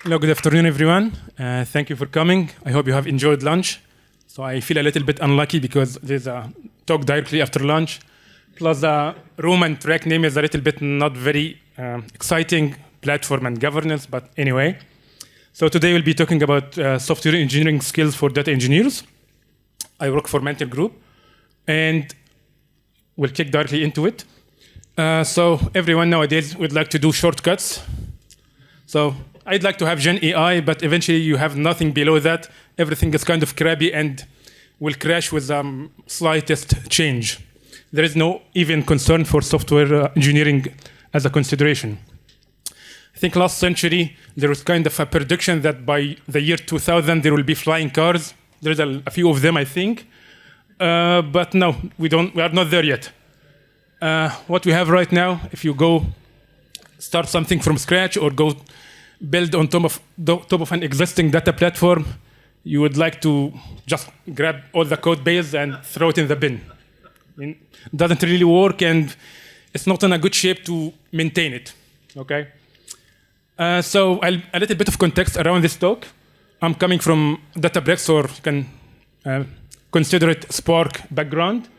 Hello, good afternoon, everyone. Thank you for coming. I hope you have enjoyed lunch. So I feel a little bit unlucky because there's a talk directly after lunch. Plus the room and track name is a little bit not very exciting, platform and governance, but anyway. So today we'll be talking about software engineering skills for data engineers. I work for Mentor Group, and we'll kick directly into it. So everyone nowadays would like to do shortcuts. So I'd like to have Gen AI, but eventually you have nothing below that. Everything is kind of crabby and will crash with slightest change. There is no even concern for software engineering as a consideration. I think last century, there was kind of a prediction that by the year 2000, there will be flying cars. There's a few of them, I think. But no, we are not there yet. What we have right now, if you go start something from scratch or go build on top of an existing data platform, you would like to just grab all the code base and throw it in the bin. I mean, it doesn't really work, and it's not in a good shape to maintain it. Okay. So a little bit of context around this talk. I'm coming from Databricks, or you can consider it Spark background.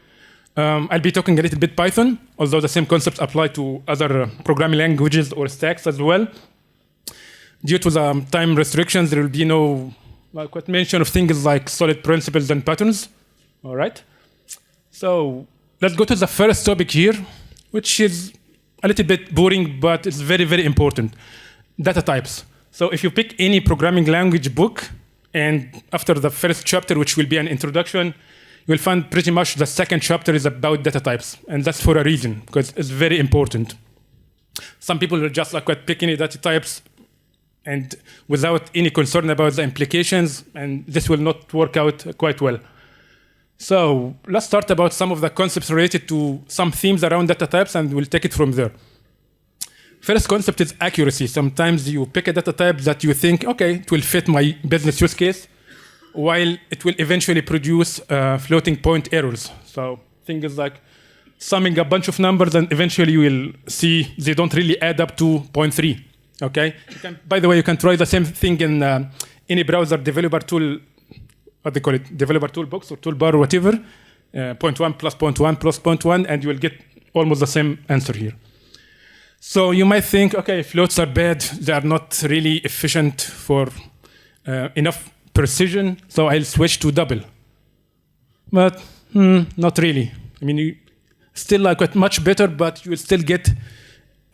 I'll be talking a little bit Python, although the same concepts apply to other programming languages or stacks as well. Due to the time restrictions, there will be no mention of things like solid principles and patterns. All right. So let's go to the first topic here, which is a little bit boring, but it's very, very important. Data types. So if you pick any programming language book, and after the first chapter, which will be an introduction, you'll find pretty much the second chapter is about data types. And that's for a reason, because it's very important. Some people will just pick any data types and without any concern about the implications, and this will not work out quite well. So let's start about some of the concepts related to some themes around data types, and we'll take it from there. First concept is accuracy. Sometimes you pick a data type that you think, okay, it will fit my business use case, while it will eventually produce floating point errors. So things like summing a bunch of numbers, and eventually you will see they don't really add up to 0.3. Okay. By the way, you can try the same thing in any browser developer tool, what they call it, developer toolbox or toolbar or whatever, 0.1 plus 0.1 plus 0.1, and you will get almost the same answer here. So you might think, okay, floats are bad. They are not really efficient for enough precision, so I'll switch to double. But not really. I mean, you still much better, but you will still get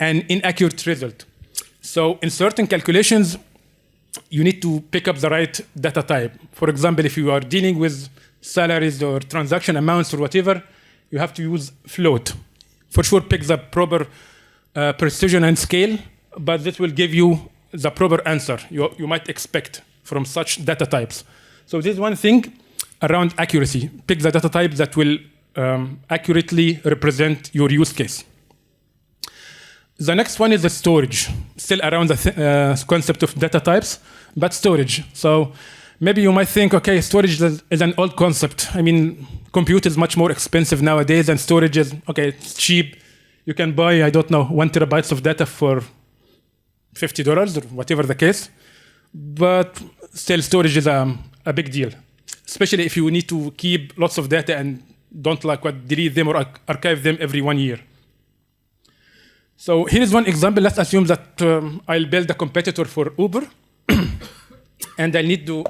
an inaccurate result. So in certain calculations, you need to pick up the right data type. For example, if you are dealing with salaries or transaction amounts or whatever, you have to use float. For sure, pick the proper precision and scale, but this will give you the proper answer you might expect from such data types. So this is one thing around accuracy. Pick the data type that will accurately represent your use case. The next one is the storage, still around the concept of data types, but storage. So maybe you might think, okay, storage is an old concept. I mean, compute is much more expensive nowadays, and storage is, okay, it's cheap. You can buy, I don't know, 1 terabytes of data for $50 or whatever the case. But still, storage is a big deal, especially if you need to keep lots of data and don't delete them or archive them every 1 year. So here is one example. Let's assume that I'll build a competitor for Uber, and I need to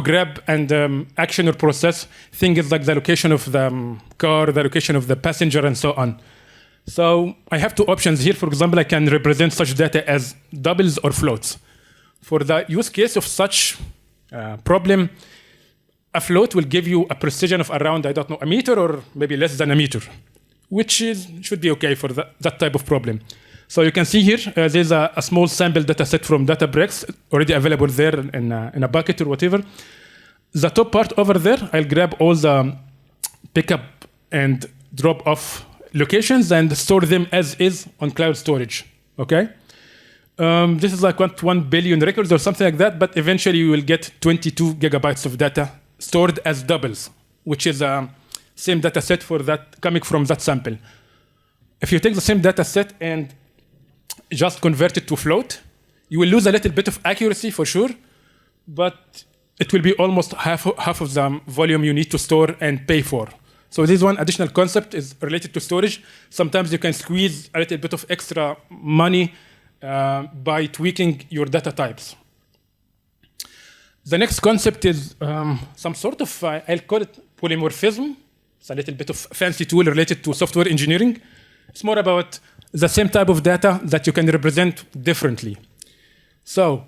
grab and action or process things like the location of the car, the location of the passenger, and so on. So I have two options here. For example, I can represent such data as doubles or floats. For the use case of such problem, a float will give you a precision of around, I don't know, a meter or maybe less than a meter, which should be okay for that type of problem. So you can see here, there's a small sample data set from Databricks already available there in a bucket or whatever. The top part over there, I'll grab all the pickup and drop off locations and store them as is on cloud storage, okay? This is like 1 billion records or something like that, but eventually you will get 22 gigabytes of data stored as doubles. which is the same data set for that coming from that sample. If you take the same data set and just convert it to float, you will lose a little bit of accuracy for sure, but it will be almost half of the volume you need to store and pay for. So this one additional concept is related to storage. Sometimes you can squeeze a little bit of extra money by tweaking your data types. The next concept is some sort of, I'll call it polymorphism. It's a little bit of fancy tool related to software engineering. It's more about the same type of data that you can represent differently. So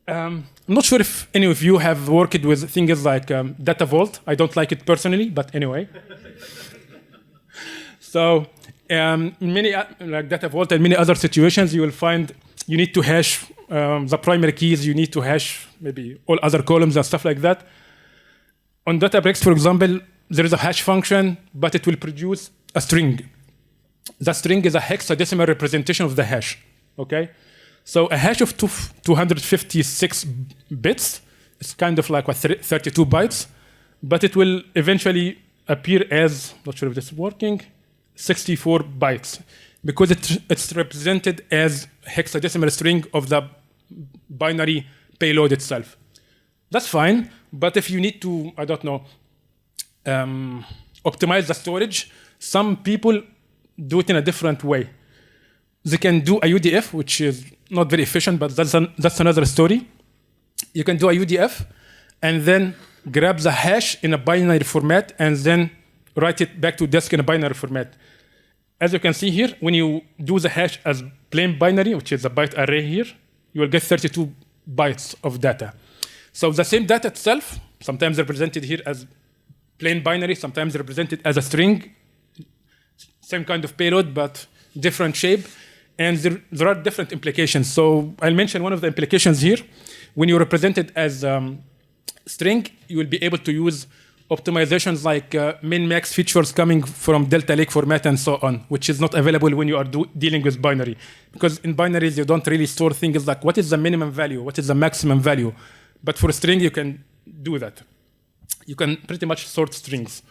I'm not sure if any of you have worked with things like Data Vault. I don't like it personally, but anyway. So many like Data Vault and many other situations, you will find you need to hash the primary keys. You need to hash maybe all other columns and stuff like that. On Databricks, for example, there is a hash function, but it will produce a string. The string is a hexadecimal representation of the hash. Okay. So a hash of 256 bits is kind of like 32 bytes, but it will eventually appear as, not sure if this is working, 64 bytes, because it's represented as hexadecimal string of the binary payload itself. That's fine, but if you need to, I don't know, optimize the storage, some people do it in a different way. They can do a UDF, which is not very efficient, but that's another story. You can do a UDF and then grab the hash in a binary format and then write it back to disk in a binary format. As you can see here, when you do the hash as plain binary, which is a byte array here, you will get 32 bytes of data. So the same data itself, sometimes represented here as plain binary, sometimes represented as a string, same kind of payload, but different shape. And there are different implications. So I'll mention one of the implications here. When you represent it as string, you will be able to use optimizations like min-max features coming from Delta Lake format and so on, which is not available when you are dealing with binary. Because in binaries, you don't really store things like what is the minimum value, what is the maximum value. But for a string, you can do that. You can pretty much sort strings.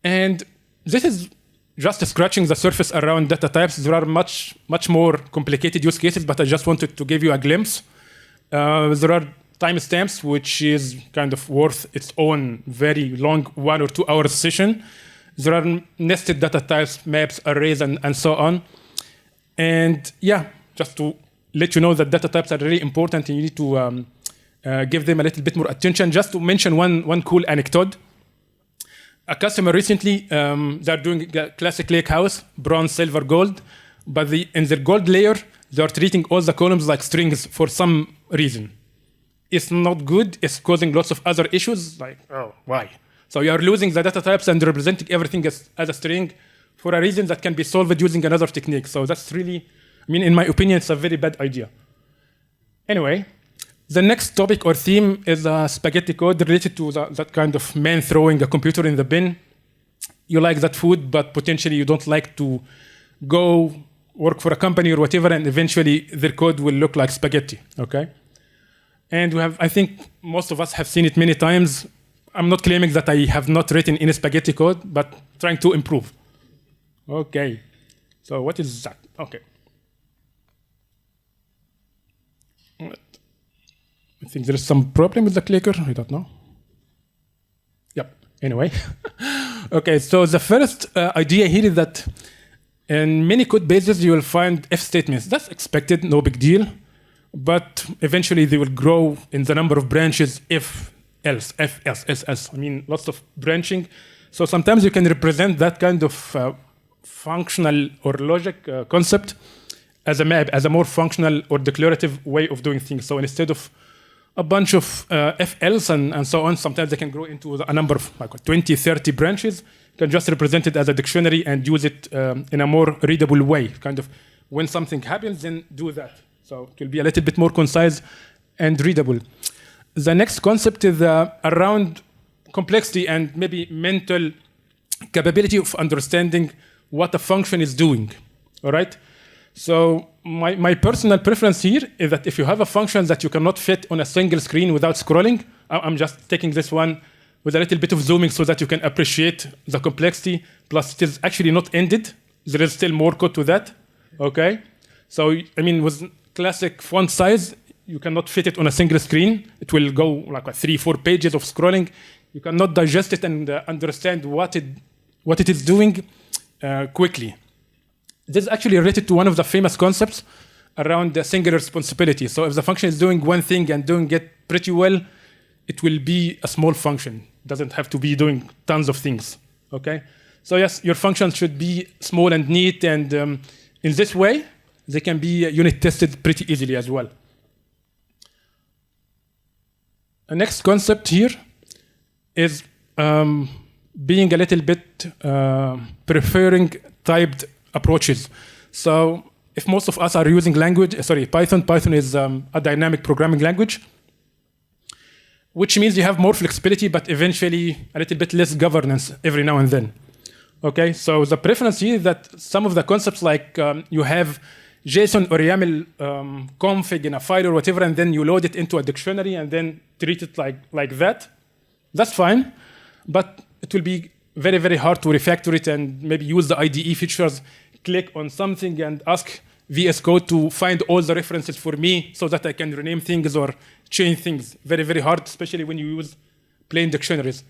And this is just scratching the surface around data types. There are much more complicated use cases, but I just wanted to give you a glimpse. There are timestamps, which is kind of worth its own very long 1 or 2 hour session. There are nested data types, maps, arrays, and so on. And yeah, just to let you know that data types are really important and you need to give them a little bit more attention. Just to mention one cool anecdote. A customer recently, they're doing a classic lake house, bronze, silver, gold, but in their gold layer, they're treating all the columns like strings for some reason. It's not good, it's causing lots of other issues, like, oh, why? So you are losing the data types and representing everything as a string for a reason that can be solved using another technique. So that's really, I mean, in my opinion, it's a very bad idea. Anyway, the next topic or theme is spaghetti code related to that kind of man throwing a computer in the bin. You like that food, but potentially you don't like to go work for a company or whatever, and eventually their code will look like spaghetti, okay? And I think most of us have seen it many times. I'm not claiming that I have not written any spaghetti code, but trying to improve. Okay, so what is that? Okay. I think there's some problem with the clicker. I don't know. Yep. Anyway. Okay, so the first idea here is that in many code bases, you will find if statements. That's expected, no big deal. But eventually, they will grow in the number of branches if else. I mean, lots of branching. So sometimes you can represent that kind of functional or logic concept as a map, as a more functional or declarative way of doing things. So instead of a bunch of if else and so on, sometimes they can grow into a number of like 20, 30 branches. You can just represent it as a dictionary and use it in a more readable way. Kind of when something happens, then do that. So it will be a little bit more concise and readable. The next concept is around complexity and maybe mental capability of understanding what a function is doing, all right? So my personal preference here is that if you have a function that you cannot fit on a single screen without scrolling, I'm just taking this one with a little bit of zooming so that you can appreciate the complexity. Plus, it is actually not ended. There is still more code to that. Okay? So, I mean, with classic font size, you cannot fit it on a single screen. It will go like 3-4 pages of scrolling. You cannot digest it and understand what it is doing quickly. This is actually related to one of the famous concepts around the singular responsibility. So if the function is doing one thing and doing it pretty well, it will be a small function. It doesn't have to be doing tons of things. Okay? So yes, your functions should be small and neat, and in this way, they can be unit tested pretty easily as well. The next concept here is being a little bit preferring typed approaches. So if most of us are using Python is a dynamic programming language, which means you have more flexibility, but eventually a little bit less governance every now and then. Okay, so the preference here is that some of the concepts like you have JSON or YAML config in a file or whatever, and then you load it into a dictionary and then treat it like that. That's fine, but it will be very, very hard to refactor it and maybe use the IDE features, click on something and ask VS Code to find all the references for me so that I can rename things or change things. Very, very hard, especially when you use plain dictionaries.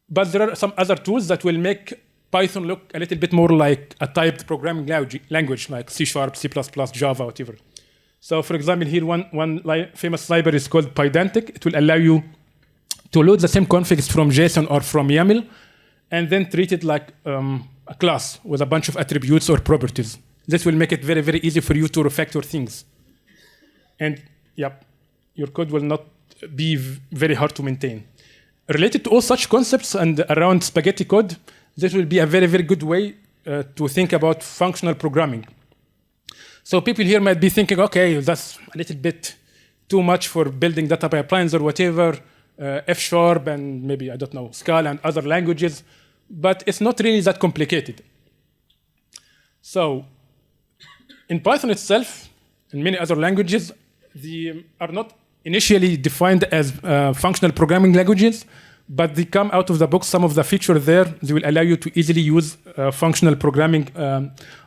But there are some other tools that will make Python look a little bit more like a typed programming language like C#, C++, Java, whatever. So for example, here one famous library is called Pydantic. It will allow you to load the same configs from JSON or from YAML and then treat it like a class with a bunch of attributes or properties. This will make it very, very easy for you to refactor things. And yep, your code will not be very hard to maintain. Related to all such concepts and around spaghetti code, this will be a very, very good way to think about functional programming. So people here might be thinking, okay, that's a little bit too much for building data pipelines or whatever, F# and maybe, I don't know, Scala and other languages, but it's not really that complicated. So in Python itself, and many other languages, they are not initially defined as functional programming languages, but they come out of the box. Some of the features there, they will allow you to easily use functional programming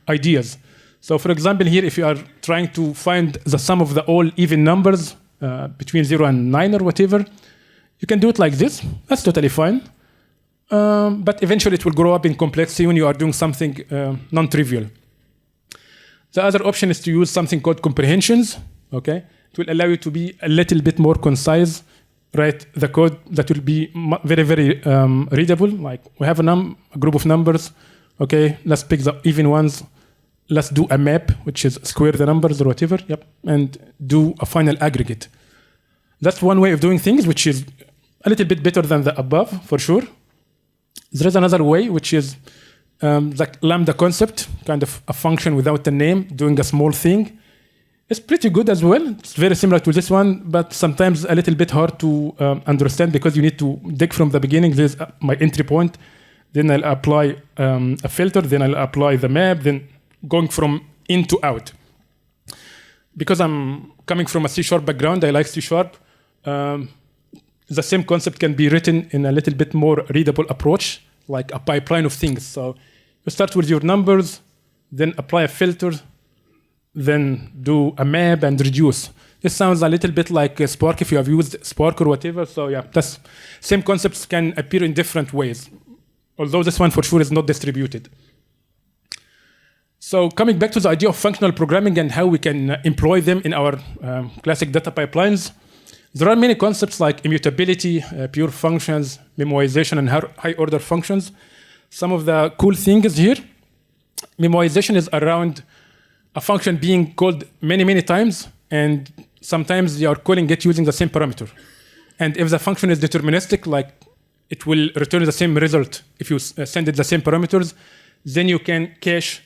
ideas. So for example, here, if you are trying to find the sum of the all even numbers between 0 and 9 or whatever, you can do it like this. That's totally fine. But eventually, it will grow up in complexity when you are doing something non-trivial. The other option is to use something called comprehensions. Okay, it will allow you to be a little bit more concise, write the code that will be very, very readable. Like we have a group of numbers. Okay, let's pick the even ones. Let's do a map, which is square the numbers or whatever. Yep, and do a final aggregate. That's one way of doing things, which is a little bit better than the above, for sure. There is another way, which is the lambda concept, kind of a function without a name, doing a small thing. It's pretty good as well. It's very similar to this one, but sometimes a little bit hard to understand because you need to dig from the beginning. There's my entry point. Then I'll apply a filter. Then I'll apply the map. Then going from in to out. Because I'm coming from a C# background, I like C#. The same concept can be written in a little bit more readable approach, like a pipeline of things. So you start with your numbers, then apply a filter, then do a map and reduce. This sounds a little bit like Spark if you have used Spark or whatever. So yeah, that's same concepts can appear in different ways, although this one for sure is not distributed. So coming back to the idea of functional programming and how we can employ them in our classic data pipelines, there are many concepts like immutability, pure functions, memoization, and high-order functions. Some of the cool things here, memoization is around a function being called many, many times, and sometimes you are calling it using the same parameter. And if the function is deterministic, like it will return the same result if you send it the same parameters, then you can cache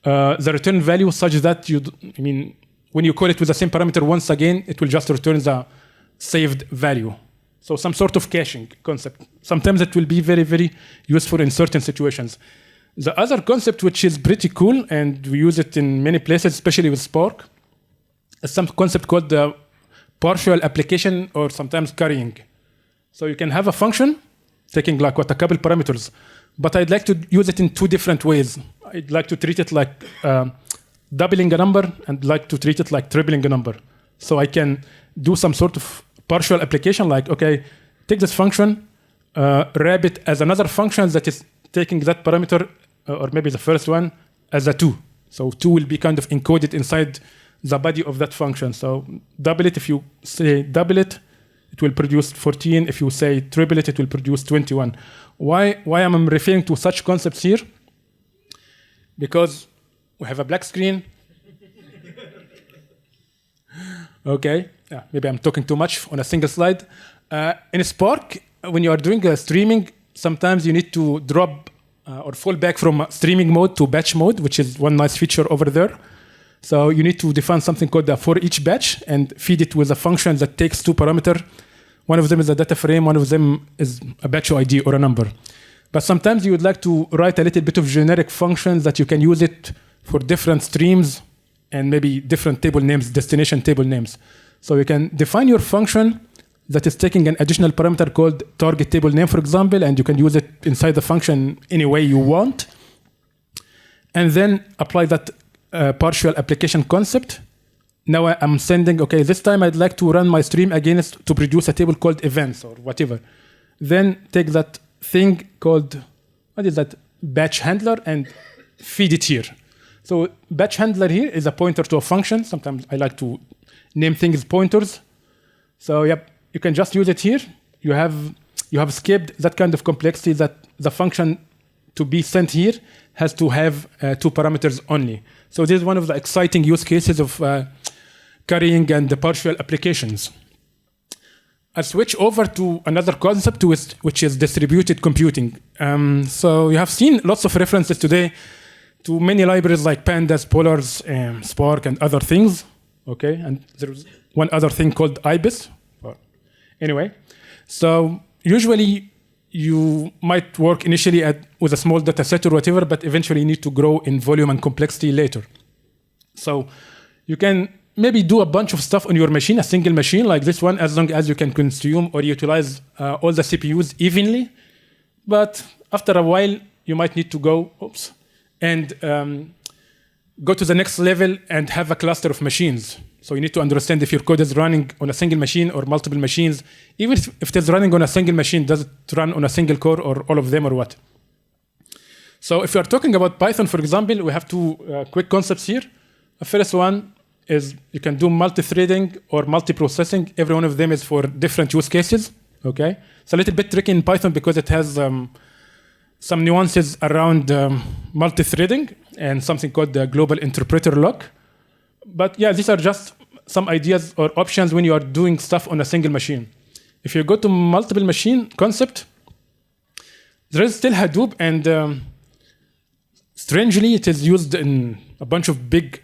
the return value such that when you call it with the same parameter once again, it will just return the saved value. So some sort of caching concept. Sometimes it will be very, very useful in certain situations. The other concept, which is pretty cool, and we use it in many places, especially with Spark, is some concept called the partial application or sometimes carrying. So you can have a function taking like what a couple parameters, but I'd like to use it in two different ways. I'd like to treat it like doubling a number, and like to treat it like tripling a number. So I can do some sort of partial application, like, okay, take this function, wrap it as another function that is taking that parameter, or maybe the first one, as a 2. So 2 will be kind of encoded inside the body of that function. So double it, if you say double it, it will produce 14. If you say triple it, it will produce 21. Why am I referring to such concepts here? Because we have a black screen. Okay, yeah, maybe I'm talking too much on a single slide. In Spark, when you are doing streaming, sometimes you need to drop or fall back from streaming mode to batch mode, which is one nice feature over there. So you need to define something called the for each batch and feed it with a function that takes two parameters. One of them is a data frame, one of them is a batch ID or a number. But sometimes you would like to write a little bit of generic functions that you can use it for different streams and maybe different table names, destination table names. So you can define your function that is taking an additional parameter called target table name, for example, and you can use it inside the function any way you want. And then apply that partial application concept. Now I'm sending, okay, this time I'd like to run my stream against to produce a table called events or whatever. Then take that thing called, what is that, batch handler, and feed it here. So batch handler here is a pointer to a function. Sometimes I like to name things pointers. So yep, you can just use it here. You have skipped that kind of complexity that the function to be sent here has to have two parameters only. So this is one of the exciting use cases of carrying and the partial applications. I switch over to another concept, which is distributed computing. So you have seen lots of references today to many libraries like Pandas, Polars, Spark, and other things. Okay, and there's one other thing called IBIS. Anyway, so usually you might work initially with a small data set or whatever, but eventually you need to grow in volume and complexity later. So you can maybe do a bunch of stuff on your machine, a single machine like this one, as long as you can consume or utilize all the CPUs evenly. But after a while, you might need to go, and go to the next level and have a cluster of machines. So you need to understand if your code is running on a single machine or multiple machines. Even if it is running on a single machine, does it run on a single core or all of them or what? So if you are talking about Python, for example, we have two quick concepts here. The first one is you can do multithreading or multiprocessing. Every one of them is for different use cases. Okay, it's a little bit tricky in Python because it has some nuances around multithreading and something called the global interpreter lock. But yeah, these are just some ideas or options when you are doing stuff on a single machine. If you go to multiple machine concept, there is still Hadoop, and strangely, it is used in a bunch of big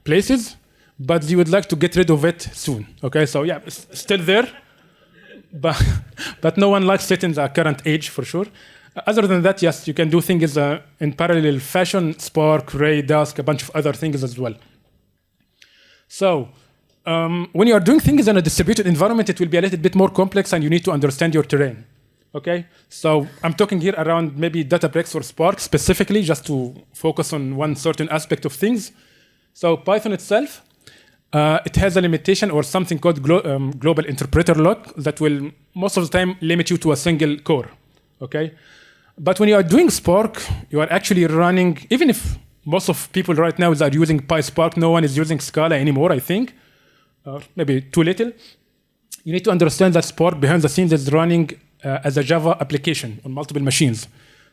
places, but you would like to get rid of it soon. Okay, so yeah, it's still there, but no one likes it in the current age for sure. Other than that, yes, you can do things in parallel fashion, Spark, Ray, Dask, a bunch of other things as well. So when you are doing things in a distributed environment, it will be a little bit more complex and you need to understand your terrain. Okay, so I'm talking here around maybe Databricks or Spark specifically, just to focus on one certain aspect of things. So Python itself, it has a limitation or something called global interpreter lock that will most of the time limit you to a single core. Okay, but when you are doing Spark, you are actually running, even if most of people right now are using PySpark, no one is using Scala anymore, I think, or maybe too little. You need to understand that Spark behind the scenes is running as a Java application on multiple machines.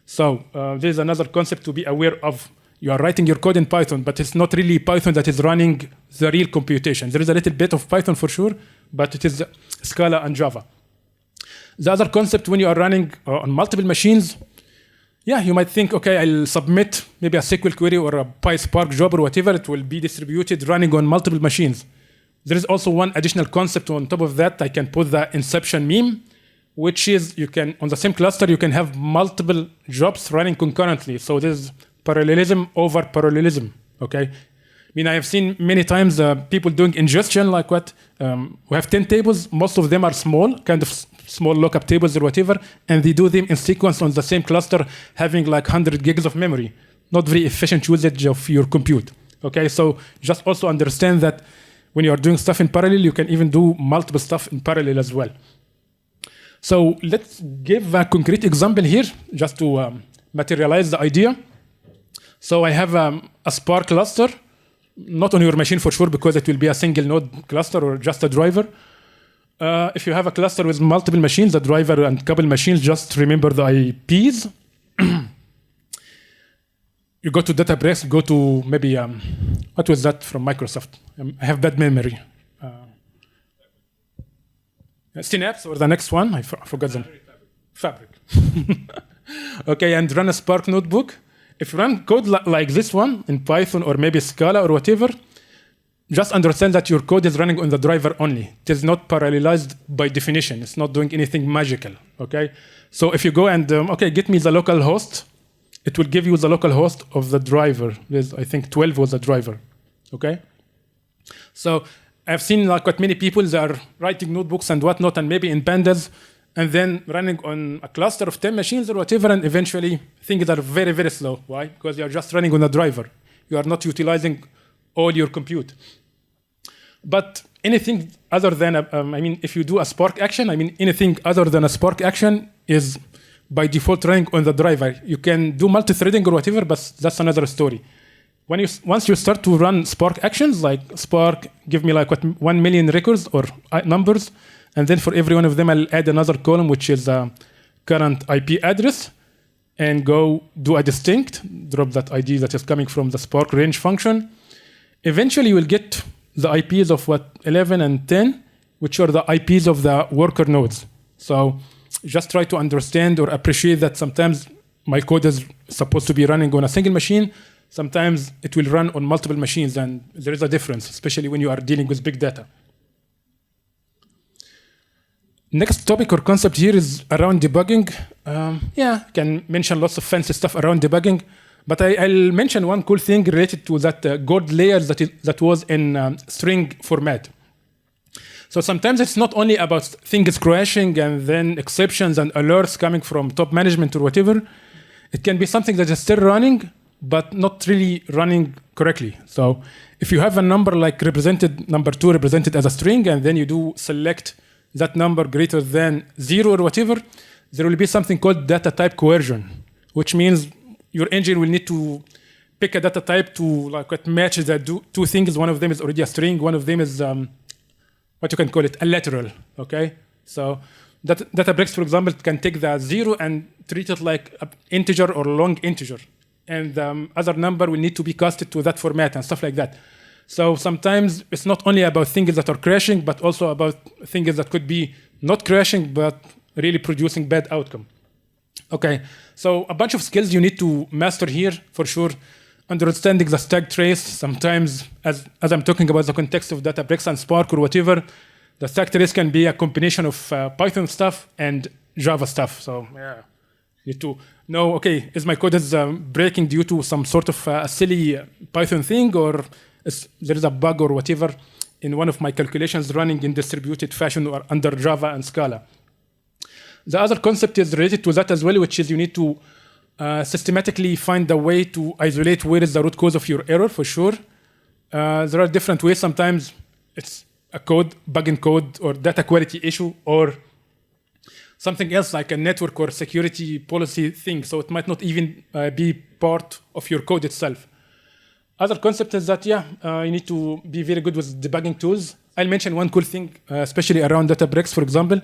So there is another concept to be aware of. You are writing your code in Python, but it's not really Python that is running the real computation. There is a little bit of Python for sure, but it is Scala and Java. The other concept when you are running on multiple machines, yeah, you might think, okay, I'll submit maybe a SQL query or a PySpark job or whatever. It will be distributed running on multiple machines. There is also one additional concept on top of that. I can put the inception meme, which is you can, on the same cluster, you can have multiple jobs running concurrently. So there's parallelism over parallelism, okay? I mean, I have seen many times people doing ingestion like what? We have 10 tables. Most of them are small, kind of small lookup tables or whatever, and they do them in sequence on the same cluster, having like 100 gigs of memory. Not very efficient usage of your compute. Okay, so just also understand that when you are doing stuff in parallel, you can even do multiple stuff in parallel as well. So let's give a concrete example here, just to materialize the idea. So I have a Spark cluster, not on your machine for sure, because it will be a single node cluster or just a driver. If you have a cluster with multiple machines, a driver and couple machines, just remember the IPs. You go to Databricks, go to maybe, what was that from Microsoft? I have bad memory. Synapse or the next one, I forgot them. Fabric. Okay, and run a Spark notebook. If you run code like this one in Python or maybe Scala or whatever, just understand that your code is running on the driver only. It is not parallelized by definition. It's not doing anything magical, okay? So if you go and, okay, get me the local host, it will give you the local host of the driver. There's, I think 12 was the driver, okay? So I've seen like what many people are writing notebooks and whatnot, and maybe in pandas, and then running on a cluster of 10 machines or whatever, and eventually things are very, very slow. Why? Because you're just running on a driver. You are not utilizing all your compute. But anything other than, I mean, if you do a Spark action, I mean, anything other than a Spark action is by default running on the driver. You can do multithreading or whatever, but that's another story. Once you start to run Spark actions, like Spark, give me like 1 million records or numbers, and then for every one of them, I'll add another column, which is the current IP address, and go do a distinct, drop that ID that is coming from the Spark range function. Eventually, you will get the IPs of 11 and 10, which are the IPs of the worker nodes. So just try to understand or appreciate that sometimes my code is supposed to be running on a single machine. Sometimes it will run on multiple machines, and there is a difference, especially when you are dealing with big data. Next topic or concept here is around debugging. Yeah, I can mention lots of fancy stuff around debugging, but I'll mention one cool thing related to that gold layer that was in string format. So sometimes it's not only about things crashing and then exceptions and alerts coming from top management or whatever. It can be something that is still running, but not really running correctly. So if you have a number like number 2 represented as a string, and then you do select that number greater than 0 or whatever, there will be something called data type coercion, which means your engine will need to pick a data type to like match the two things. One of them is already a string, one of them is what you can call it, a literal, okay? So Databricks, for example, can take the 0 and treat it like an integer or long integer. And the other number will need to be casted to that format and stuff like that. So sometimes it's not only about things that are crashing, but also about things that could be not crashing, but really producing bad outcome. Okay, so a bunch of skills you need to master here for sure. Understanding the stack trace. Sometimes, as I'm talking about the context of Databricks and Spark or whatever, the stack trace can be a combination of Python stuff and Java stuff. So yeah, you need to know, okay, is my code breaking due to some sort of a silly Python thing, or there is a bug or whatever in one of my calculations running in distributed fashion or under Java and Scala. The other concept is related to that as well, which is you need to systematically find a way to isolate where is the root cause of your error, for sure. There are different ways. Sometimes it's a bug in code, or data quality issue, or something else like a network or security policy thing. So it might not even be part of your code itself. Other concept is that, you need to be very good with debugging tools. I'll mention one cool thing, especially around Databricks, for example.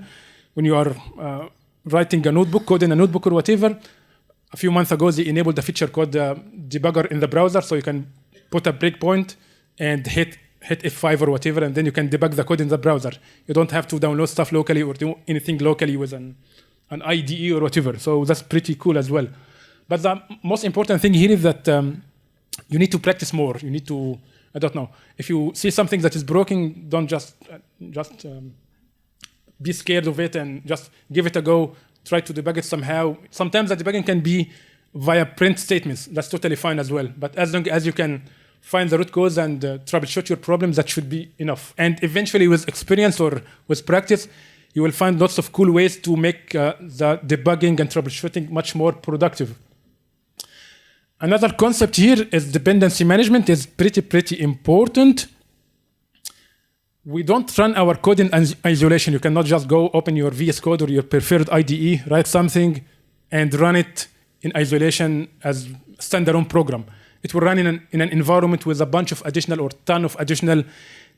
When you are writing a notebook, code in a notebook or whatever, a few months ago, they enabled a feature called debugger in the browser, so you can put a breakpoint and hit F5 or whatever, and then you can debug the code in the browser. You don't have to download stuff locally or do anything locally with an IDE or whatever. So that's pretty cool as well. But the most important thing here is that you need to practice more. You need to, I don't know, if you see something that is broken, don't just be scared of it and just give it a go. Try to debug it somehow. Sometimes the debugging can be via print statements. That's totally fine as well. But as long as you can find the root cause and troubleshoot your problem, that should be enough. And eventually with experience or with practice, you will find lots of cool ways to make the debugging and troubleshooting much more productive. Another concept here is dependency management is pretty important. We don't run our code in isolation. You cannot just go open your VS Code or your preferred IDE, write something, and run it in isolation as standalone program. It will run in an environment with a bunch of additional or ton of additional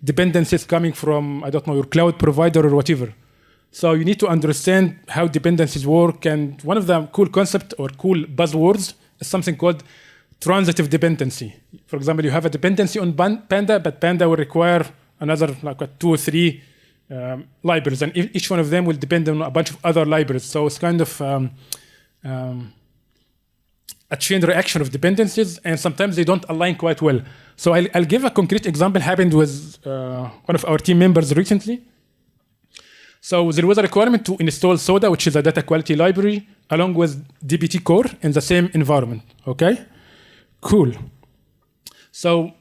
dependencies coming from, I don't know, your cloud provider or whatever. So you need to understand how dependencies work. And one of the cool concepts or cool buzzwords is something called transitive dependency. For example, you have a dependency on Panda, but Panda will require another like 2 or 3 libraries, and each one of them will depend on a bunch of other libraries. So it's kind of a chain reaction of dependencies, and sometimes they don't align quite well. So I'll give a concrete example happened with one of our team members recently. So there was a requirement to install Soda, which is a data quality library, along with DBT core in the same environment. Okay, cool. So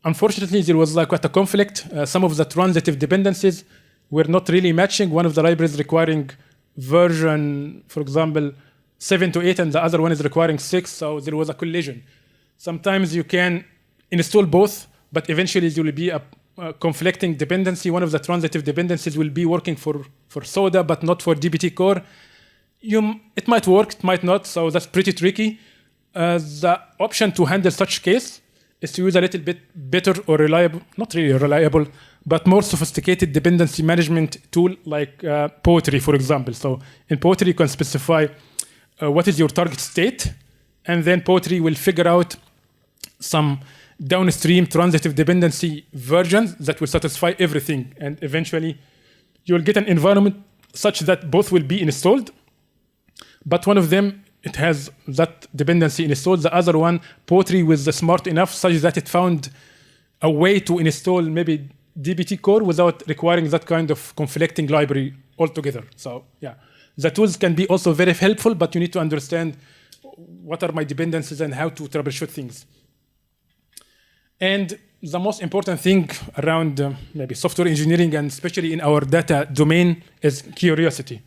unfortunately, there was like quite a conflict. Some of the transitive dependencies were not really matching. One of the libraries requiring version, for example, 7 to 8, and the other one is requiring 6. So there was a collision. Sometimes you can install both, but eventually there will be a conflicting dependency. One of the transitive dependencies will be working for Soda, but not for DBT core. It might work, it might not. So that's pretty tricky. The option to handle such case is to use a little bit better or reliable, not really reliable, but more sophisticated dependency management tool like Poetry, for example. So in Poetry, you can specify what is your target state, and then Poetry will figure out some downstream transitive dependency versions that will satisfy everything. And eventually, you will get an environment such that both will be installed, but one of them, it has that dependency installed. The other one, Poetry, was smart enough such that it found a way to install maybe DBT core without requiring that kind of conflicting library altogether. So yeah, the tools can be also very helpful, but you need to understand what are my dependencies and how to troubleshoot things. And the most important thing around maybe software engineering, and especially in our data domain, is curiosity.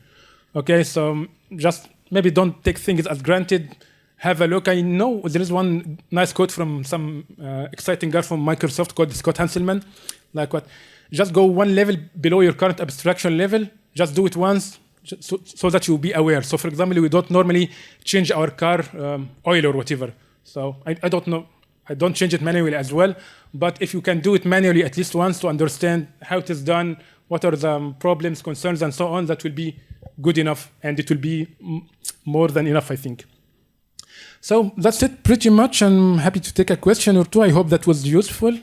Okay, so just maybe don't take things as granted. Have a look. I know there is one nice quote from some exciting guy from Microsoft called Scott Hanselman. Like what? Just go one level below your current abstraction level. Just do it once so that you'll be aware. So for example, we don't normally change our car oil or whatever. So I don't know. I don't change it manually as well. But if you can do it manually at least once to understand how it is done, what are the problems, concerns, and so on, that will be good enough, and it will be more than enough, I think. So that's it pretty much. I'm happy to take a question or two. I hope that was useful.